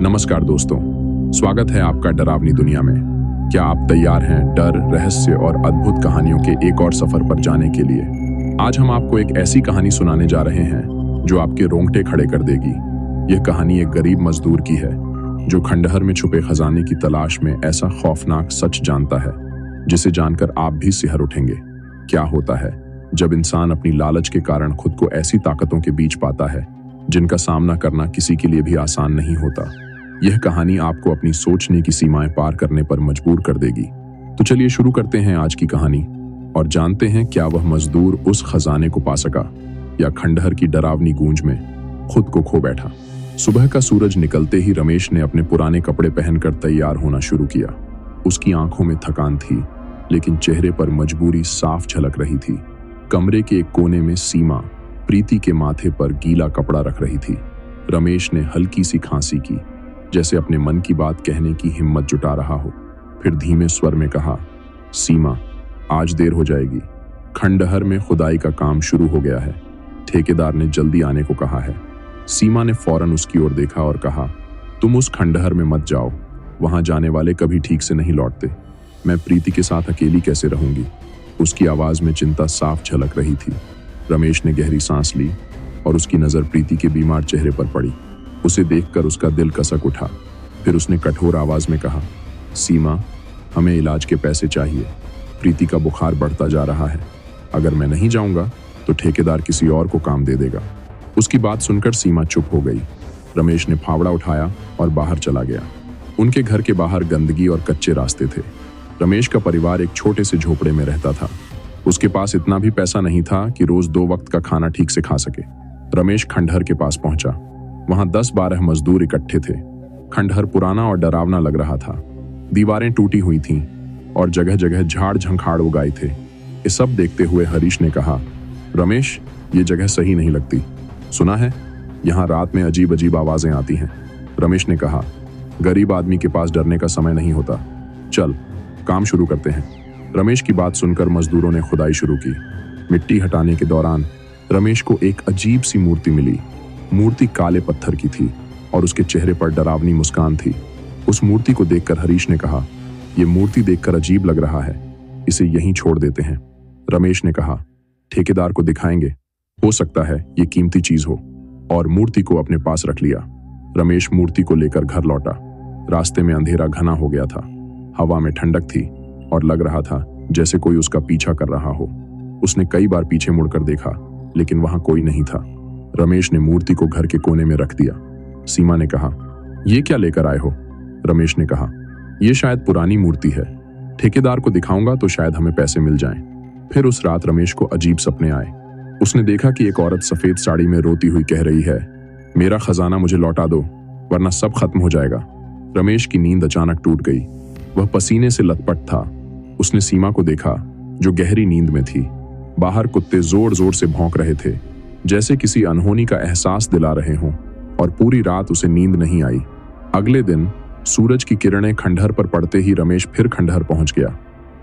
नमस्कार दोस्तों, स्वागत है आपका डरावनी दुनिया में। क्या आप तैयार हैं डर, रहस्य और अद्भुत कहानियों के एक और सफर पर जाने के लिए? आज हम आपको एक ऐसी कहानी सुनाने जा रहे हैं जो आपके रोंगटे खड़े कर देगी। यह कहानी एक गरीब मजदूर की है जो खंडहर में छुपे खजाने की तलाश में ऐसा खौफनाक सच जानता है जिसे जानकर आप भी सिहर उठेंगे। क्या होता है जब इंसान अपनी लालच के कारण खुद को ऐसी ताकतों के बीच पाता है जिनका सामना करना किसी के लिए भी आसान नहीं होता। यह कहानी आपको अपनी सोचने की सीमाएं पार करने पर मजबूर कर देगी। तो चलिए शुरू करते हैं आज की कहानी और जानते हैं क्या वह मजदूर उस खजाने को पा सका या खंडहर की डरावनी गूंज में खुद को खो बैठा। सुबह का सूरज निकलते ही रमेश ने अपने पुराने कपड़े पहनकर तैयार होना शुरू किया। उसकी आंखों में थकान थी, लेकिन चेहरे पर मजबूरी साफ झलक रही थी। कमरे के एक कोने में सीमा प्रीति के माथे पर गीला कपड़ा रख रही थी। रमेश ने हल्की सी खांसी की, जैसे अपने मन की बात कहने की हिम्मत जुटा रहा हो। फिर धीमे स्वर में कहा, सीमा, आज देर हो जाएगी। खंडहर में खुदाई का काम शुरू हो गया है। ठेकेदार ने जल्दी आने को कहा है। सीमा ने फौरन उसकी ओर देखा और कहा, तुम उस खंडहर में मत जाओ, वहां जाने वाले कभी ठीक से नहीं लौटते। मैं प्रीति के साथ अकेली कैसे रहूंगी? उसकी आवाज में चिंता साफ झलक रही थी। रमेश ने गहरी सांस ली और उसकी नजर प्रीति के बीमार चेहरे पर पड़ी। उसे देखकर उसका दिल कसक उठा। फिर उसने कठोर आवाज में कहा, सीमा, हमें इलाज के पैसे चाहिए। प्रीति का बुखार बढ़ता जा रहा है। अगर मैं नहीं जाऊंगा तो ठेकेदार किसी और को काम दे देगा। उसकी बात सुनकर सीमा चुप हो गई। रमेश ने फावड़ा उठाया और बाहर चला गया। उनके घर के बाहर गंदगी और कच्चे रास्ते थे। रमेश का परिवार एक छोटे से झोपड़े में रहता था। उसके पास इतना भी पैसा नहीं था कि रोज 2 वक्त का खाना ठीक से खा सके। रमेश खंडहर के पास पहुंचा। वहां 10-12 मजदूर इकट्ठे थे। खंडहर पुराना और डरावना लग रहा था। दीवारें टूटी हुई थीं और जगह जगह झाड़ झंखाड़ उगाए थे। ये सब देखते हुए हरीश ने कहा, रमेश, ये जगह सही नहीं लगती। सुना है यहाँ रात में अजीब अजीब आवाजें आती हैं। रमेश ने कहा, गरीब आदमी के पास डरने का समय नहीं होता। चल, काम शुरू करते हैं। रमेश की बात सुनकर मजदूरों ने खुदाई शुरू की। मिट्टी हटाने के दौरान रमेश को एक अजीब सी मूर्ति मिली। मूर्ति काले पत्थर की थी और उसके चेहरे पर डरावनी मुस्कान थी। उस मूर्ति को देखकर हरीश ने कहा, यह मूर्ति देखकर अजीब लग रहा है, इसे यहीं छोड़ देते हैं। रमेश ने कहा, ठेकेदार को दिखाएंगे, हो सकता है ये कीमती चीज हो, और मूर्ति को अपने पास रख लिया। रमेश मूर्ति को लेकर घर लौटा। रास्ते में अंधेरा घना हो गया था। हवा में ठंडक थी और लग रहा था जैसे कोई उसका पीछा कर रहा हो। उसने कई बार पीछे मुड़कर देखा, लेकिन वहां कोई नहीं था। रमेश ने मूर्ति को घर के कोने में रख दिया। सीमा ने कहा, ये क्या लेकर आए हो? रमेश ने कहा, यह शायद पुरानी मूर्ति है। ठेकेदार को दिखाऊंगा तो शायद हमें पैसे मिल जाएं। फिर उस रात रमेश को अजीब सपने आए। उसने देखा कि एक औरत सफेद साड़ी में रोती हुई कह रही है, मेरा खजाना मुझे लौटा दो, वरना सब खत्म हो जाएगा। रमेश की नींद अचानक टूट गई। वह पसीने से लथपथ था। उसने सीमा को देखा जो गहरी नींद में थी। बाहर कुत्ते जोर जोर से भौंक रहे थे, जैसे किसी अनहोनी का एहसास दिला रहे हों, और पूरी रात उसे नींद नहीं आई। अगले दिन सूरज की किरणें खंडहर पर पड़ते ही रमेश फिर खंडहर पहुंच गया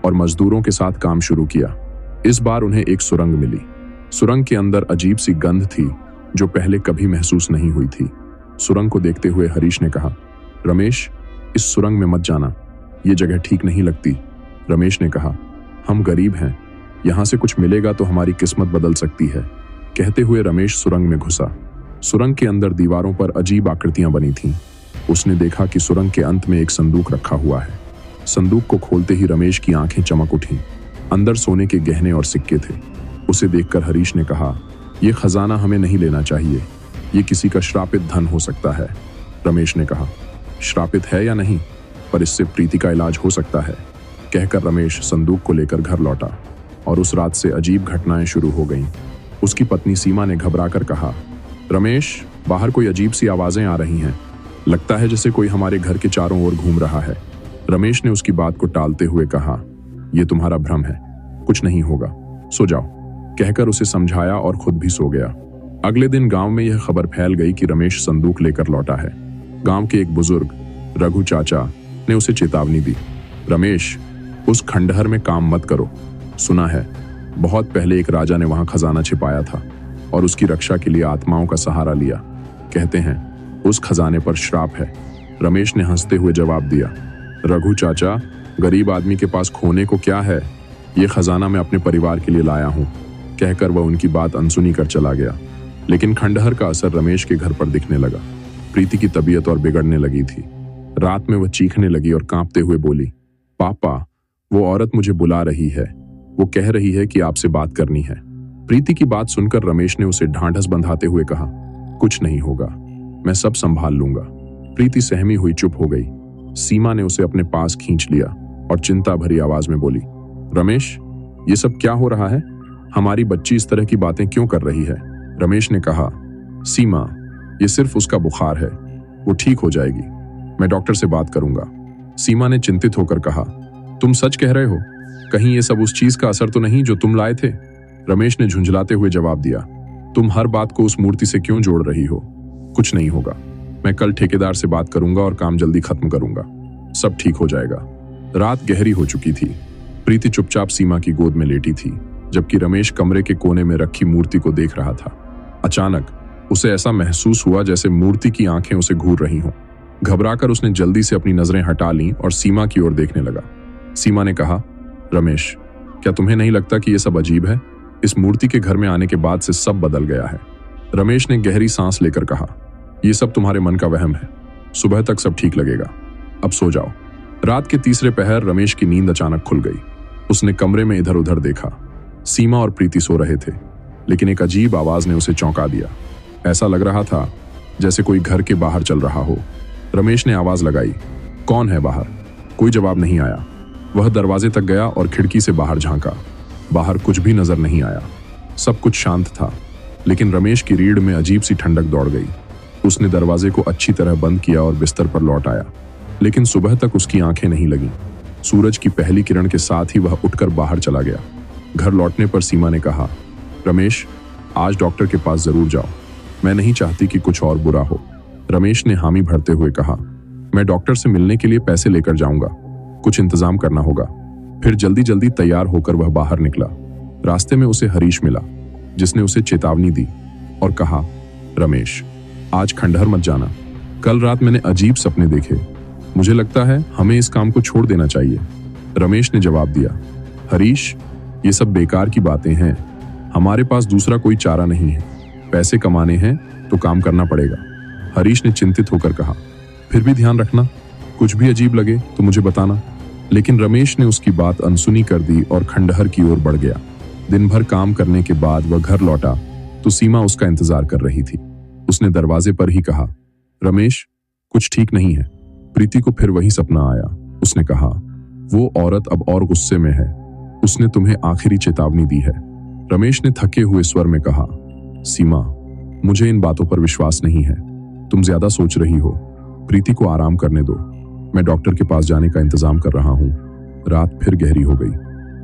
और मजदूरों के साथ काम शुरू किया। इस बार उन्हें एक सुरंग मिली। सुरंग के अंदर अजीब सी गंध थी जो पहले कभी महसूस नहीं हुई थी। सुरंग को देखते हुए हरीश ने कहा, रमेश, इस सुरंग में मत जाना, ये जगह ठीक नहीं लगती। रमेश ने कहा, हम गरीब हैं, यहाँ से कुछ मिलेगा तो हमारी किस्मत बदल सकती है। कहते हुए रमेश सुरंग में घुसा। सुरंग के अंदर दीवारों पर अजीब आकृतियां बनी थीं। उसने देखा कि सुरंग के अंत में एक संदूक रखा हुआ है। संदूक को खोलते ही रमेश की आंखें चमक उठीं। अंदर सोने के गहने और सिक्के थे। उसे देखकर हरीश ने कहा, यह खजाना हमें नहीं लेना चाहिए, ये किसी का श्रापित धन हो सकता है। रमेश ने कहा, श्रापित है या नहीं, पर इससे प्रीति का इलाज हो सकता है। कहकर रमेश संदूक को लेकर घर लौटा और उस रात से अजीब घटनाएं शुरू हो गईं। उसकी पत्नी सीमा ने घबराकर कहा, रमेश, बाहर कोई अजीब सी आवाजें आ रही हैं, लगता है जैसे कोई हमारे घर के चारों ओर घूम रहा है। रमेश ने उसकी बात को टालते हुए कहा, यह तुम्हारा भ्रम है, कुछ नहीं होगा, सो जाओ। कहकर उसे समझाया और खुद भी सो गया। अगले दिन गांव में यह खबर फैल गई कि रमेश संदूक लेकर लौटा है। गांव के एक बुजुर्ग, रघु चाचा, ने उसे चेतावनी दी, रमेश, उस खंडहर में काम मत करो। सुना है बहुत पहले एक राजा ने वहां खजाना छिपाया था और उसकी रक्षा के लिए आत्माओं का सहारा लिया। कहते हैं उस खजाने पर श्राप है। रमेश ने हंसते हुए जवाब दिया, रघु चाचा, गरीब आदमी के पास खोने को क्या है, ये खजाना मैं अपने परिवार के लिए लाया हूँ, कहकर वह उनकी बात अनसुनी कर चला गया। लेकिन खंडहर का असर रमेश के घर पर दिखने लगा। प्रीति की तबीयत और बिगड़ने लगी थी। रात में वह चीखने लगी और कांपते हुए बोली, पापा, वो औरत मुझे बुला रही है, वो कह रही है कि आपसे बात करनी है। प्रीति की बात सुनकर रमेश ने उसे ढांढस बंधाते हुए कहा, कुछ नहीं होगा, मैं सब संभाल लूंगा। प्रीति सहमी हुई चुप हो गई। सीमा ने उसे अपने पास खींच लिया और चिंता भरी आवाज में बोली, रमेश, ये सब क्या हो रहा है? हमारी बच्ची इस तरह की बातें क्यों कर रही है? रमेश ने कहा, सीमा, ये सिर्फ उसका बुखार है, वो ठीक हो जाएगी, मैं डॉक्टर से बात करूंगा। सीमा ने चिंतित होकर कहा, तुम सच कह रहे हो? कहीं ये सब उस चीज का असर तो नहीं जो तुम लाए थे? रमेश ने झुंझलाते हुए जवाब दिया, तुम हर बात को उस मूर्ति से क्यों जोड़ रही हो? कुछ नहीं होगा, मैं कल ठेकेदार से बात करूंगा और काम जल्दी खत्म करूंगा, सब ठीक हो जाएगा। रात गहरी हो चुकी थी। प्रीति चुपचाप सीमा की गोद में लेटी थी, जबकि रमेश कमरे के कोने में रखी मूर्ति को देख रहा था। अचानक उसे ऐसा महसूस हुआ जैसे मूर्ति की आंखें उसे घूर रही हों। घबराकर उसने जल्दी से अपनी नजरें हटा लीं और सीमा की ओर देखने लगा। सीमा ने कहा, रमेश, क्या तुम्हें नहीं लगता कि यह सब अजीब है? इस मूर्ति के घर में आने के बाद से सब बदल गया है। रमेश ने गहरी सांस लेकर कहा, यह सब तुम्हारे मन का वहम है, सुबह तक सब ठीक लगेगा, अब सो जाओ। रात के तीसरे पहर रमेश की नींद अचानक खुल गई। उसने कमरे में इधर उधर देखा। सीमा और प्रीति सो रहे थे, लेकिन एक अजीब आवाज ने उसे चौंका दिया। ऐसा लग रहा था जैसे कोई घर के बाहर चल रहा हो। रमेश ने आवाज लगाई, कौन है बाहर? कोई जवाब नहीं आया। वह दरवाजे तक गया और खिड़की से बाहर झांका। बाहर कुछ भी नजर नहीं आया, सब कुछ शांत था। लेकिन रमेश की रीढ़ में अजीब सी ठंडक दौड़ गई। उसने दरवाजे को अच्छी तरह बंद किया और बिस्तर पर लौट आया, लेकिन सुबह तक उसकी आंखें नहीं लगीं। सूरज की पहली किरण के साथ ही वह उठकर बाहर चला गया। घर लौटने पर सीमा ने कहा, रमेश, आज डॉक्टर के पास जरूर जाओ, मैं नहीं चाहती कि कुछ और बुरा हो। रमेश ने हामी भरते हुए कहा, मैं डॉक्टर से मिलने के लिए पैसे लेकर जाऊंगा, कुछ इंतजाम करना होगा। फिर जल्दी जल्दी तैयार होकर वह बाहर निकला। रास्ते में उसे हरीश मिला, जिसने उसे चेतावनी दी और कहा, रमेश, आज खंडहर मत जाना, कल रात मैंने अजीब सपने देखे, मुझे लगता है हमें इस काम को छोड़ देना चाहिए। रमेश ने जवाब दिया, हरीश, ये सब बेकार की बातें हैं, हमारे पास दूसरा कोई चारा नहीं है, पैसे कमाने हैं तो काम करना पड़ेगा। हरीश ने चिंतित होकर कहा, फिर भी ध्यान रखना, कुछ भी अजीब लगे तो मुझे बताना। लेकिन रमेश ने उसकी बात अनसुनी कर दी और खंडहर की ओर बढ़ गया। दिन भर काम करने के बाद वह घर लौटा तो सीमा उसका इंतजार कर रही थी। उसने दरवाजे पर ही कहा, रमेश, कुछ ठीक नहीं है। प्रीति को फिर वही सपना आया। उसने कहा, वो औरत अब और गुस्से में है, उसने तुम्हें आखिरी चेतावनी दी है। रमेश ने थके हुए स्वर में कहा, सीमा, मुझे इन बातों पर विश्वास नहीं है, तुम ज्यादा सोच रही हो, प्रीति को आराम करने दो, मैं डॉक्टर के पास जाने का इंतजाम कर रहा हूँ। रात फिर गहरी हो गई।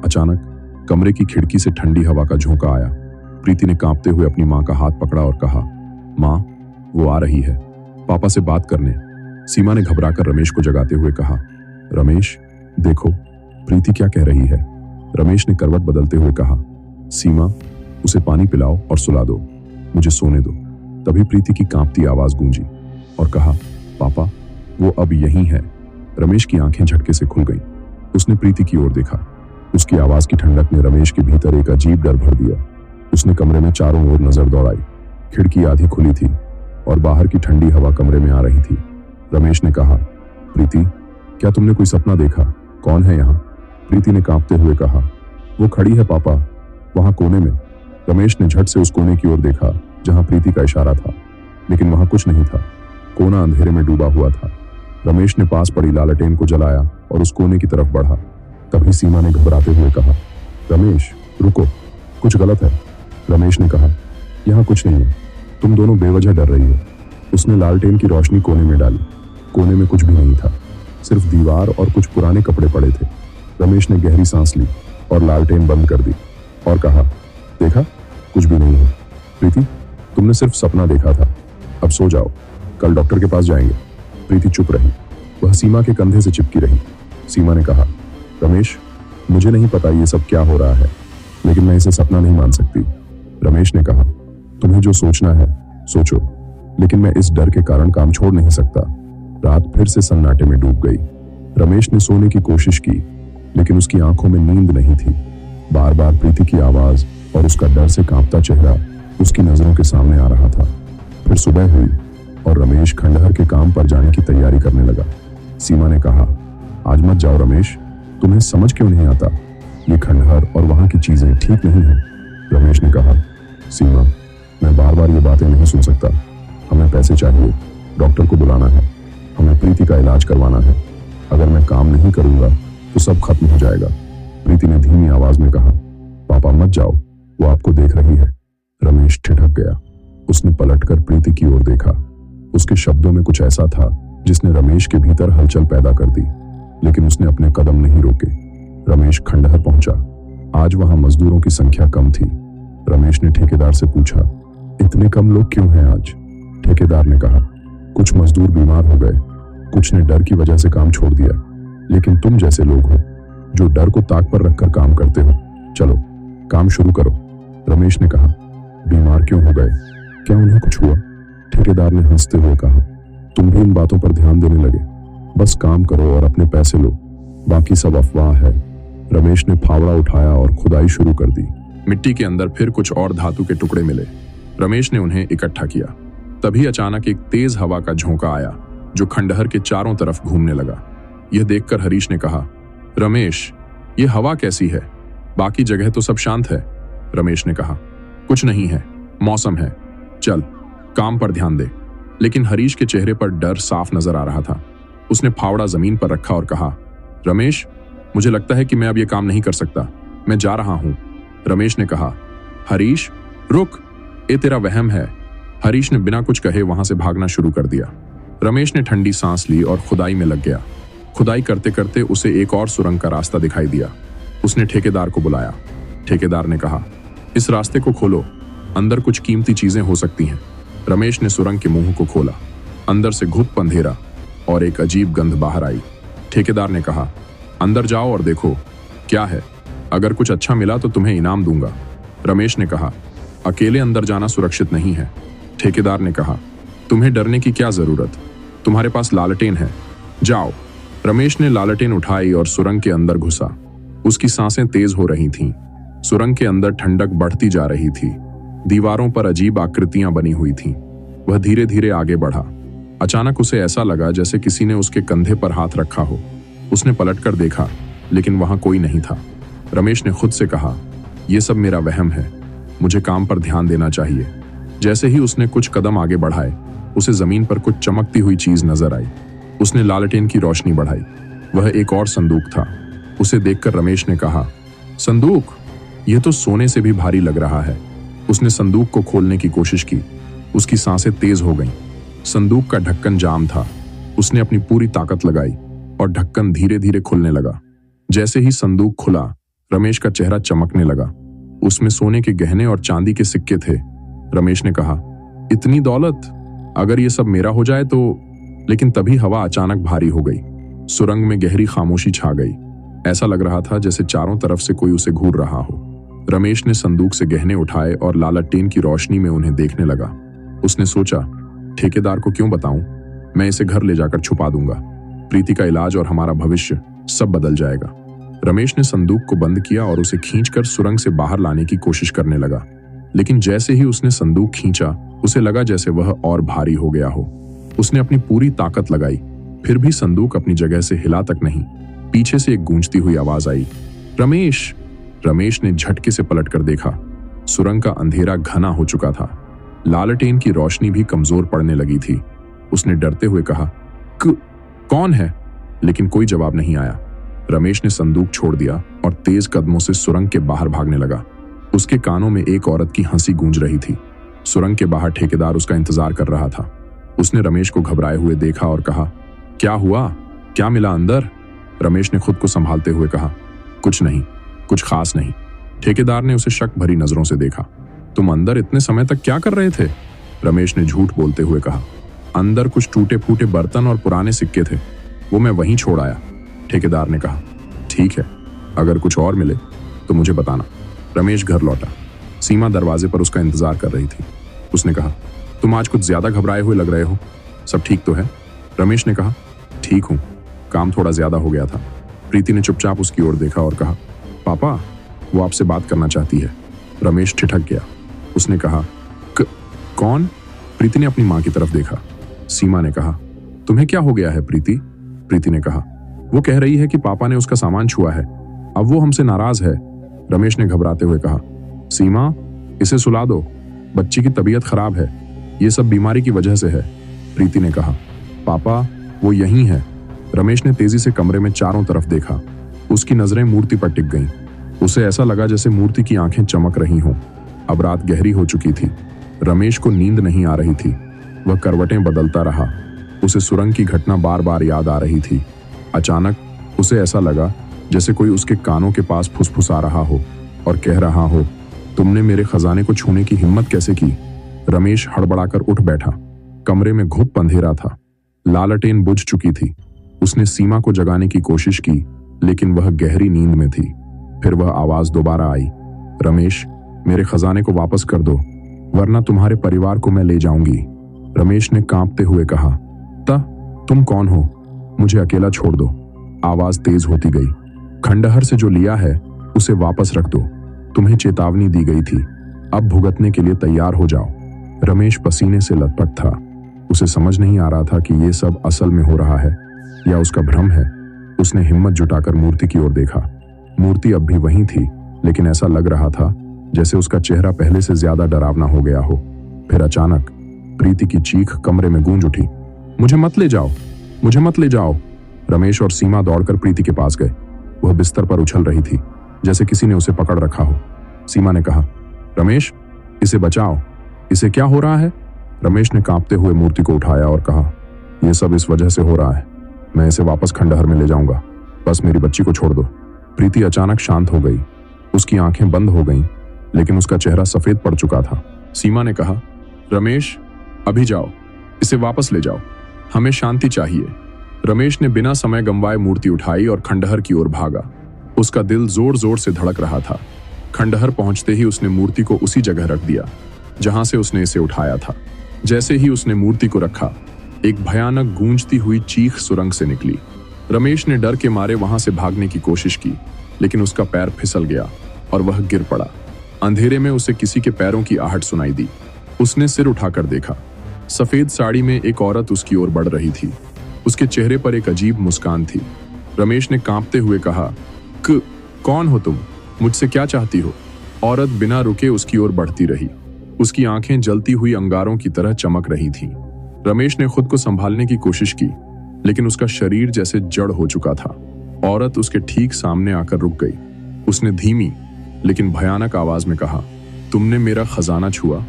अचानक कमरे की खिड़की से ठंडी हवा का झोंका आया। प्रीति ने कांपते हुए अपनी माँ का हाथ पकड़ा और कहा, माँ, वो आ रही है, पापा से बात करने। सीमा ने घबराकर रमेश को जगाते हुए कहा, रमेश, देखो प्रीति क्या कह रही है। रमेश ने करवट बदलते हुए कहा, सीमा, उसे पानी पिलाओ और सुला दो, मुझे सोने दो। तभी प्रीति की कांपती आवाज गूंजी और कहा, पापा, वो अब यहीं है। रमेश की आंखें झटके से खुल गईं। उसने प्रीति की ओर देखा। उसकी आवाज की ठंडक ने रमेश के भीतर एक अजीब डर भर दिया। उसने कमरे में चारों ओर नजर दौड़ाई। खिड़की आधी खुली थी और बाहर की ठंडी हवा कमरे में आ रही थी। रमेश ने कहा, प्रीति, क्या तुमने कोई सपना देखा? कौन है यहाँ? प्रीति ने कांपते हुए कहा, वो खड़ी है पापा, वहां कोने में। रमेश ने झट से उस कोने की ओर देखा जहां प्रीति का इशारा था, लेकिन वहां कुछ नहीं था। कोना अंधेरे में डूबा हुआ था। रमेश ने पास पड़ी लालटेन को जलाया और उस कोने की तरफ बढ़ा। तभी सीमा ने घबराते हुए कहा, रमेश, रुको, कुछ गलत है। रमेश ने कहा, यहाँ कुछ नहीं है, तुम दोनों बेवजह डर रही हो। उसने लालटेन की रोशनी कोने में डाली। कोने में कुछ भी नहीं था, सिर्फ दीवार और कुछ पुराने कपड़े पड़े थे। रमेश ने गहरी सांस ली और लालटेन बंद कर दी और कहा, देखा, कुछ भी नहीं है। प्रीति, तुमने सिर्फ सपना देखा था, अब सो जाओ, कल डॉक्टर के पास जाएंगे। प्रीति चुप रही। वह सीमा के कंधे से चिपकी रही। सीमा ने कहा, रमेश, मुझे नहीं पता ये सब क्या हो रहा है, लेकिन मैं इसे सपना नहीं मान सकती। रमेश ने कहा, तुम्हें जो सोचना है सोचो, लेकिन मैं इस डर के कारण काम छोड़ नहीं सकता। रात फिर से सन्नाटे में डूब गई। रमेश ने सोने की कोशिश की, लेकिन उसकी आंखों में नींद नहीं थी। बार बार प्रीति की आवाज और उसका डर से कांपता चेहरा उसकी नजरों के सामने आ रहा था। फिर सुबह हुई और रमेश खंडहर के काम पर जाने की तैयारी करने लगा। सीमा ने कहा, आज मत जाओ रमेश, तुम्हें समझ क्यों नहीं आता? ये खंडहर और वहां की चीजें ठीक नहीं है। रमेश ने कहा, सीमा, मैं बार बार ये बातें नहीं सुन सकता। हमें पैसे चाहिए, डॉक्टर को बुलाना है, हमें प्रीति का इलाज करवाना है। अगर मैं काम नहीं करूंगा तो सब खत्म हो जाएगा। प्रीति ने धीमी आवाज में कहा, पापा मत जाओ, वो आपको देख रही है। रमेश ठिठक गया। उसने पलटकर प्रीति की ओर देखा। उसके शब्दों में कुछ ऐसा था जिसने रमेश के भीतर हलचल पैदा कर दी, लेकिन उसने अपने कदम नहीं रोके। रमेश खंडहर पहुंचा। आज वहां मजदूरों की संख्या कम थी। रमेश ने ठेकेदार से पूछा, इतने कम लोग क्यों हैं आज? ठेकेदार ने कहा, कुछ मजदूर बीमार हो गए, कुछ ने डर की वजह से काम छोड़ दिया, लेकिन तुम जैसे लोग हो जो डर को ताक पर रखकर काम करते हो, चलो काम शुरू करो। रमेश ने कहा, बीमार क्यों हो गए? क्या उन्हें कुछ हुआ? ठेकेदार ने हंसते हुए कहा, तुम भी इन बातों पर ध्यान देने लगे। बस काम करो और अपने पैसे लो, बाकी सब अफवाह है। रमेश ने फावड़ा उठाया और खुदाई शुरू कर दी। मिट्टी के अंदर फिर कुछ और धातु के टुकड़े मिले। रमेश ने उन्हें इकट्ठा किया। तभी अचानक एक तेज हवा का झोंका आया जो खंडहर के चारों तरफ घूमने लगा। यह देखकर हरीश ने कहा, रमेश, ये हवा कैसी है? बाकी जगह तो सब शांत है। रमेश ने कहा, कुछ नहीं है, मौसम है, चल काम पर ध्यान दे। लेकिन हरीश के चेहरे पर डर साफ नजर आ रहा था। उसने फावड़ा जमीन पर रखा और कहा, रमेश, मुझे लगता है कि मैं अब यह काम नहीं कर सकता, मैं जा रहा हूं। रमेश ने कहा, हरीश रुक, ये तेरा वहम है। हरीश ने बिना कुछ कहे वहां से भागना शुरू कर दिया। रमेश ने ठंडी सांस ली और खुदाई में लग गया। खुदाई करते करते उसे एक और सुरंग का रास्ता दिखाई दिया। उसने ठेकेदार को बुलाया। ठेकेदार ने कहा, इस रास्ते को खोलो, अंदर कुछ कीमती चीजें हो सकती हैं। रमेश ने सुरंग के मुंह को खोला। अंदर से घुप अंधेरा और एक अजीब गंध बाहर आई। ठेकेदार ने कहा, अंदर जाओ और देखो क्या है, अगर कुछ अच्छा मिला तो तुम्हें इनाम दूंगा। रमेश ने कहा, अकेले अंदर जाना सुरक्षित नहीं है। ठेकेदार ने कहा, तुम्हें डरने की क्या जरूरत, तुम्हारे पास लालटेन है, जाओ। रमेश ने लालटेन उठाई और सुरंग के अंदर घुसा। उसकी सांसें तेज हो रही थीं। सुरंग के अंदर ठंडक बढ़ती जा रही थी। दीवारों पर अजीब आकृतियां बनी हुई थीं। वह धीरे धीरे आगे बढ़ा। अचानक उसे ऐसा लगा जैसे किसी ने उसके कंधे पर हाथ रखा हो। उसने पलटकर देखा, लेकिन वहां कोई नहीं था। रमेश ने खुद से कहा, यह सब मेरा वहम है, मुझे काम पर ध्यान देना चाहिए। जैसे ही उसने कुछ कदम आगे बढ़ाए, उसे जमीन पर कुछ चमकती हुई चीज नजर आई। उसने लालटेन की रोशनी बढ़ाई। वह एक और संदूक था। उसे देखकर रमेश ने कहा, संदूक, यह तो सोने से भी भारी लग रहा है। उसने संदूक को खोलने की कोशिश की। उसकी सांसें तेज हो गईं। संदूक का ढक्कन जाम था। उसने अपनी पूरी ताकत लगाई और ढक्कन धीरे धीरे खुलने लगा। जैसे ही संदूक खुला, रमेश का चेहरा चमकने लगा। उसमें सोने के गहने और चांदी के सिक्के थे। रमेश ने कहा, इतनी दौलत, अगर ये सब मेरा हो जाए तो। लेकिन तभी हवा अचानक भारी हो गई। सुरंग में गहरी खामोशी छा गई। ऐसा लग रहा था जैसे चारों तरफ से कोई उसे घूर रहा हो। रमेश ने संदूक से गहने उठाए और लालटेन की रोशनी में उन्हें देखने लगा। उसने सोचा, ठेकेदार को क्यों बताऊं, मैं इसे घर ले जाकर छुपा दूंगा। प्रीति का इलाज और हमारा भविष्य सब बदल जाएगा। रमेश ने संदूक को बंद किया और उसे खींचकर सुरंग से बाहर लाने की कोशिश करने लगा। लेकिन जैसे ही उसने संदूक खींचा, उसे लगा जैसे वह और भारी हो गया हो। उसने अपनी पूरी ताकत लगाई, फिर भी संदूक अपनी जगह से हिला तक नहीं। पीछे से एक गूंजती हुई आवाज आई, रमेश। रमेश ने झटके से पलटकर देखा। सुरंग का अंधेरा घना हो चुका था। लालटेन की रोशनी भी कमजोर पड़ने लगी थी। उसने डरते हुए कहा, कौन है? लेकिन कोई जवाब नहीं आया। रमेश ने संदूक छोड़ दिया और तेज कदमों से सुरंग के बाहर भागने लगा। उसके कानों में एक औरत की हंसी गूंज रही थी। सुरंग के बाहर ठेकेदार उसका इंतजार कर रहा था। उसने रमेश को घबराए हुए देखा और कहा, क्या हुआ, क्या मिला अंदर? रमेश ने खुद को संभालते हुए कहा, कुछ नहीं, कुछ खास नहीं। ठेकेदार ने उसे शक भरी नजरों से देखा। तुम अंदर इतने समय तक क्या कर रहे थे? रमेश ने झूठ बोलते हुए कहा, अंदर कुछ टूटे फूटे बर्तन और पुराने सिक्के थे, वो मैं वहीं छोड़ आया। ठेकेदार ने कहा, ठीक है, अगर कुछ और मिले तो मुझे बताना। रमेश घर लौटा। सीमा दरवाजे पर उसका इंतजार कर रही थी। उसने कहा, तुम आज कुछ ज्यादा घबराए हुए लग रहे हो, सब ठीक तो है? रमेश ने कहा, ठीक हूं, काम थोड़ा ज्यादा हो गया था। प्रीति ने चुपचाप उसकी ओर देखा और कहा, पापा, वो आपसे बात करना चाहती है। रमेश ठिठक गया। उसने कहा, कौन? प्रीति ने अपनी मां की तरफ देखा। सीमा ने कहा, तुम्हें क्या हो गया है प्रीति? प्रीति ने कहा, वो कह रही है कि पापा ने उसका सामान छुआ है, अब वो हमसे नाराज है। रमेश ने घबराते हुए कहा, सीमा, इसे सुला दो, बच्ची की तबीयत खराब है, ये सब बीमारी की वजह से है। प्रीति ने कहा, पापा, वो यहीं है। रमेश ने तेजी से कमरे में चारों तरफ देखा। उसकी नजरें मूर्ति पर टिक गईं। उसे ऐसा लगा जैसे मूर्ति की आंखें चमक रही हों। अब रात गहरी हो चुकी थी। रमेश को नींद नहीं आ रही थी। वह करवटें बदलता रहा। उसे सुरंग की घटना बार बार याद आ रही थी। अचानक उसे ऐसा लगा जैसे कोई उसके कानों के पास फुसफुसा रहा हो और कह रहा हो, तुमने मेरे खजाने को छूने की हिम्मत कैसे की? रमेश हड़बड़ाकर उठ बैठा। कमरे में घुप अंधेरा था। लालटेन बुझ चुकी थी। उसने सीमा को जगाने की कोशिश की, लेकिन वह गहरी नींद में थी। फिर वह आवाज दोबारा आई, रमेश, मेरे खजाने को वापस कर दो, वरना तुम्हारे परिवार को मैं ले जाऊंगी। रमेश ने कांपते हुए कहा, तुम कौन हो? मुझे अकेला छोड़ दो। आवाज तेज होती गई, खंडहर से जो लिया है उसे वापस रख दो। तुम्हें चेतावनी दी गई थी, अब भुगतने के लिए तैयार हो जाओ। रमेश पसीने से लथपथ था। उसे समझ नहीं आ रहा था कि ये सब असल में हो रहा है या उसका भ्रम है। उसने हिम्मत जुटाकर मूर्ति की ओर देखा। मूर्ति अब भी वहीं थी, लेकिन ऐसा लग रहा था जैसे उसका चेहरा पहले से ज्यादा डरावना हो गया हो। फिर अचानक प्रीति की चीख कमरे में गूंज उठी, मुझे मत ले जाओ, मुझे मत ले जाओ। रमेश और सीमा दौड़कर प्रीति के पास गए। वह बिस्तर पर उछल रही थी, जैसे किसी ने उसे पकड़ रखा हो। सीमा ने कहा, रमेश, इसे बचाओ, इसे क्या हो रहा है? रमेश ने कांपते हुए मूर्ति को उठाया और कहा, यह सब इस वजह से हो रहा है, मैं इसे वापस खंडहर में ले जाऊंगा, बस मेरी बच्ची को छोड़ दो। प्रीति अचानक शांत हो गई। उसकी आंखें बंद हो गईं, लेकिन उसका चेहरा सफेद पड़ चुका था। सीमा ने कहा, रमेश, अभी जाओ, इसे वापस ले जाओ, हमें शांति चाहिए। रमेश ने बिना समय गंवाए मूर्ति उठाई और खंडहर की ओर भागा। उसका दिल जोर जोर से धड़क रहा था। खंडहर पहुंचते ही उसने मूर्ति को उसी जगह रख दिया जहां से उसने इसे उठाया था। जैसे ही उसने मूर्ति को रखा, एक भयानक गूंजती हुई चीख सुरंग से निकली। रमेश ने डर के मारे वहां से भागने की कोशिश की, लेकिन उसका पैर फिसल गया और वह गिर पड़ा। अंधेरे में उसे किसी के पैरों की आहट सुनाई दी। उसने सिर उठाकर देखा। सफेद साड़ी में एक औरत उसकी ओर बढ़ रही थी। उसके चेहरे पर एक अजीब मुस्कान थी। रमेश ने कांपते हुए कहा, कौन हो तुम? मुझसे क्या चाहती हो? औरत बिना रुके उसकी ओर बढ़ती रही। उसकी आंखें जलती हुई अंगारों की तरह चमक रही थीं। रमेश ने खुद को संभालने की कोशिश की, लेकिन उसका शरीर जैसे जड़ हो चुका था। औरत उसके ठीक सामने आकर रुक गई। उसने धीमी लेकिन भयानक आवाज में कहा, तुमने मेरा खजाना छुआ,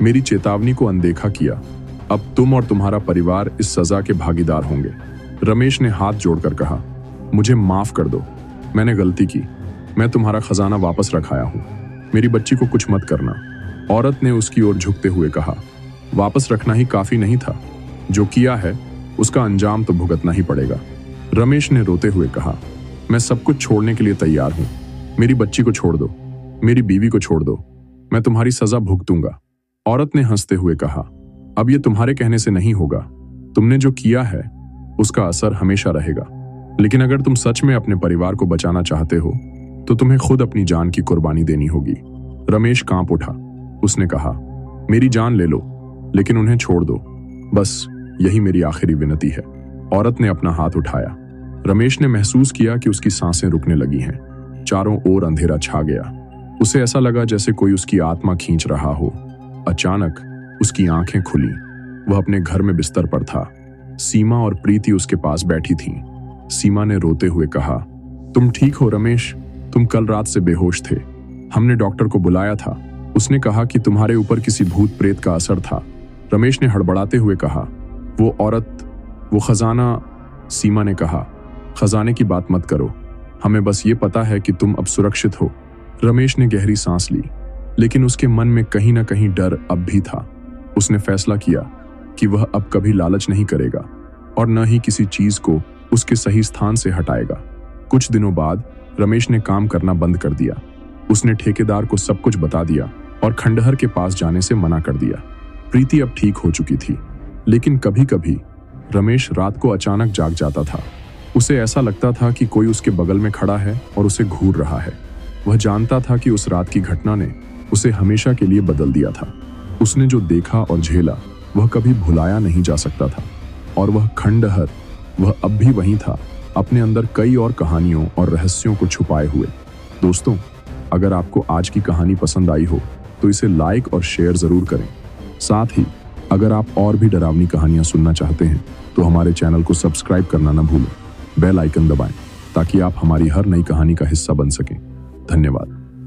मेरी चेतावनी को अनदेखा किया, अब तुम और तुम्हारा परिवार इस सजा के भागीदार होंगे। रमेश ने हाथ जोड़कर कहा, मुझे माफ कर दो, मैंने गलती की, मैं तुम्हारा खजाना वापस रखाया हूं, मेरी बच्ची को कुछ मत करना। औरत ने उसकी ओर झुकते हुए कहा, वापस रखना ही काफी नहीं था, जो किया है उसका अंजाम तो भुगतना ही पड़ेगा। रमेश ने रोते हुए कहा, मैं सब कुछ छोड़ने के लिए तैयार हूं, मेरी बच्ची को छोड़ दो, मेरी बीवी को छोड़ दो, मैं तुम्हारी सजा भुगतूंगा। औरत ने हंसते हुए कहा, अब ये तुम्हारे कहने से नहीं होगा, तुमने जो किया है उसका असर हमेशा रहेगा, लेकिन अगर तुम सच में अपने परिवार को बचाना चाहते हो तो तुम्हें खुद अपनी जान की कुर्बानी देनी होगी। रमेश कांप उठा। उसने कहा, मेरी जान ले लो, लेकिन उन्हें छोड़ दो, बस यही मेरी आखिरी विनती है। औरत ने अपना हाथ उठाया। रमेश ने महसूस किया कि उसकी सांसें रुकने लगी हैं। चारों ओर अंधेरा छा गया। उसे ऐसा लगा जैसे कोई उसकी आत्मा खींच रहा हो। अचानक उसकी आंखें खुली। वह अपने घर में बिस्तर पर था। सीमा और प्रीति उसके पास बैठी थीं। सीमा ने रोते हुए कहा, तुम ठीक हो रमेश? तुम कल रात से बेहोश थे, हमने डॉक्टर को बुलाया था, उसने कहा कि तुम्हारे ऊपर किसी भूत प्रेत का असर था। रमेश ने हड़बड़ाते हुए कहा, वो औरत, वो खजाना। सीमा ने कहा, खजाने की बात मत करो, हमें बस ये पता है कि तुम अब सुरक्षित हो। रमेश ने गहरी सांस ली, लेकिन उसके मन में कहीं ना कहीं डर अब भी था। उसने फैसला किया कि वह अब कभी लालच नहीं करेगा और न ही किसी चीज को उसके सही स्थान से हटाएगा। कुछ दिनों बाद रमेश ने काम करना बंद कर दिया। उसने ठेकेदार को सब कुछ बता दिया और खंडहर के पास जाने से मना कर दिया। प्रीति अब ठीक हो चुकी थी, लेकिन कभी कभी रमेश रात को अचानक जाग जाता था। उसे ऐसा लगता था कि कोई उसके बगल में खड़ा है और उसे घूर रहा है। वह जानता था कि उस रात की घटना ने उसे हमेशा के लिए बदल दिया था। उसने जो देखा और झेला वह कभी भुलाया नहीं जा सकता था। और वह खंडहर, वह अब भी वहीं था, अपने अंदर कई और कहानियों और रहस्यों को छुपाए हुए। दोस्तों, अगर आपको आज की कहानी पसंद आई हो तो इसे लाइक और शेयर जरूर करें। साथ ही अगर आप और भी डरावनी कहानियां सुनना चाहते हैं तो हमारे चैनल को सब्सक्राइब करना न भूलें। बेल आइकन दबाएं ताकि आप हमारी हर नई कहानी का हिस्सा बन सकें। धन्यवाद।